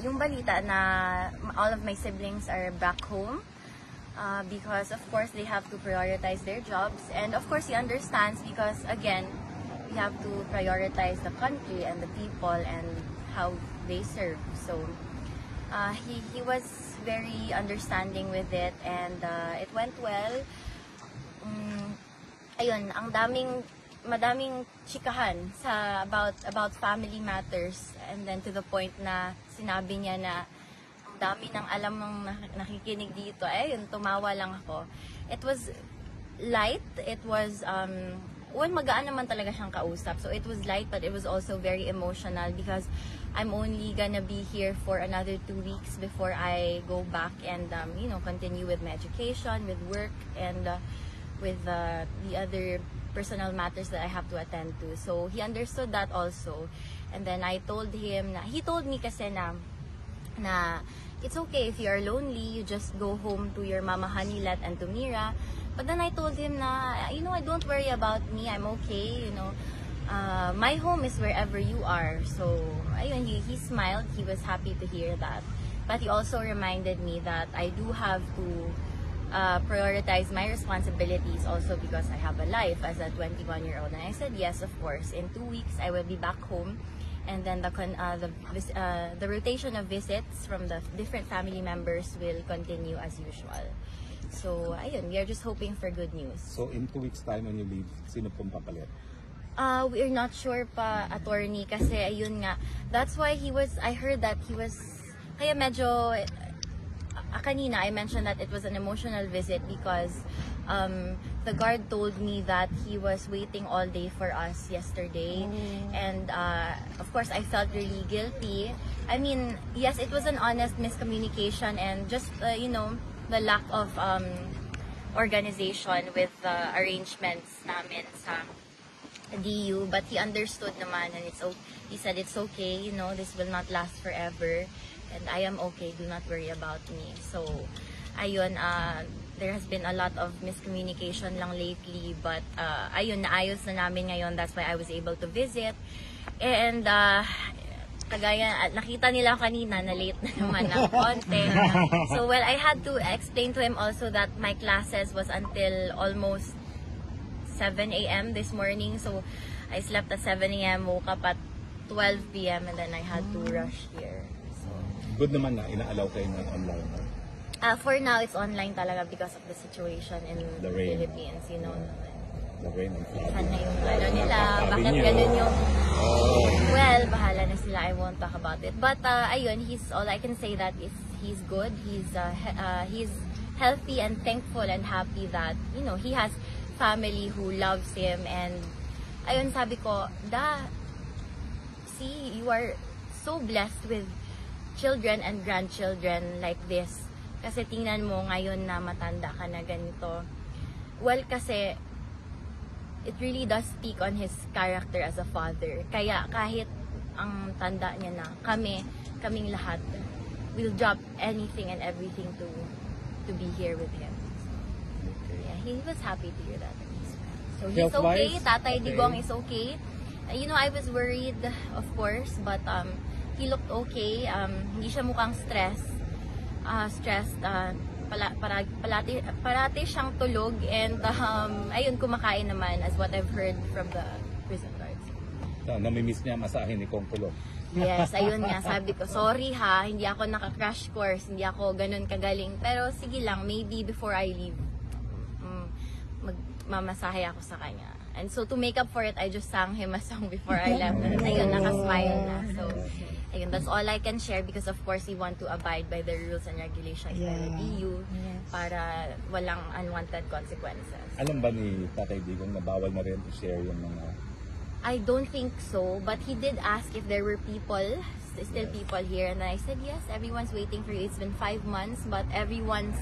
yung balita na all of my siblings are back home. Because of course they have to prioritize their jobs, and of course he understands because again we have to prioritize the country and the people and how they serve. So he was very understanding with it, and it went well. Ayun, madaming chikahan sa about family matters, and then to the point na sinabi niya na dami ng alam ng nakikinig dito. Yun, tumawa lang ako. It was light. It was, magaan naman talaga siyang kausap. So it was light, but it was also very emotional because I'm only gonna be here for another 2 weeks before I go back and, continue with my education, with work, and with the other personal matters that I have to attend to. So he understood that also. And then I told him he told me kasi na it's okay if you are lonely, you just go home to your mama Hanilet and to Mira. But then I told him na, I don't worry about me, I'm okay, my home is wherever you are. So, ayun, he smiled, he was happy to hear that. But he also reminded me that I do have to prioritize my responsibilities also because I have a life as a 21-year-old. And I said, yes, of course, in 2 weeks I will be back home. And then the rotation of visits from the different family members will continue as usual. So, ayun, we are just hoping for good news. So, in 2 weeks time when you leave, sino pong papalit? We're not sure pa, attorney, kasi ayun nga. That's why I heard that he was, kaya medyo, kanina I mentioned that it was an emotional visit because the guard told me that he was waiting all day for us yesterday. And of course I felt really guilty. I mean, yes, it was an honest miscommunication and just the lack of organization with the arrangements namin sa DU, but he understood naman, and he said it's okay, this will not last forever and I am okay, do not worry about me. So ayun, there has been a lot of miscommunication lang lately, but ayun, naayos na namin ngayon. That's why I was able to visit. And kagaya, nakita nila kanina na late na naman ng konti. So well, I had to explain to him also that my classes was until almost 7 a.m. this morning. So I slept at 7 a.m., woke up at 12 p.m. and then I had to rush here. So good naman na inaalaw kayo ng online. For now, it's online talaga because of the situation in the Philippines, The rain and flood. Sana yung nila, bakit ganun yung... Well, bahala na sila, I won't talk about it. But ayun, all I can say that is he's good, he's healthy and thankful and happy that, he has family who loves him. And ayun, sabi ko, see, you are so blessed with children and grandchildren like this. Kasi tingnan mo ngayon na matanda ka na ganito. Well, kasi it really does speak on his character as a father. Kaya kahit ang tanda niya na kaming lahat will drop anything and everything to be here with him. So, yeah, he was happy to hear that. So he's okay. Tatay Digong is okay. I was worried, of course, but he looked okay. Hindi siya mukhang stressed, parati siyang tulog, and ayun, kumakain naman as what I've heard from the prison guards. Namimiss niya masahin ni Kong Tulog. Yes, ayun nga, sabi ko, sorry ha, hindi ako naka-crash course, hindi ako ganun kagaling, pero sige lang, maybe before I leave, magmamasahe ako sa kanya. And so to make up for it, I just sang him a song before I left. And ayun, nakasmile na. So, ayun, that's all I can share because of course we want to abide by the rules and regulations by the EU para walang unwanted consequences. Alam ba ni Tatay Digong na bawal na rin to share yung mga... I don't think so, but he did ask if there were still people here, and I said yes, everyone's waiting for you. It's been 5 months, but everyone's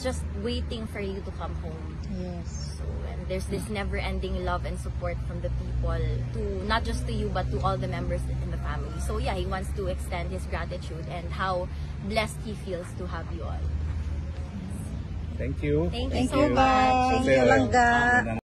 just waiting for you to come home. Yes. There's this never-ending love and support from the people, not just to you, but to all the members in the family. So yeah, he wants to extend his gratitude and how blessed he feels to have you all. Thank you. Thank you so much. Thank you, Langga.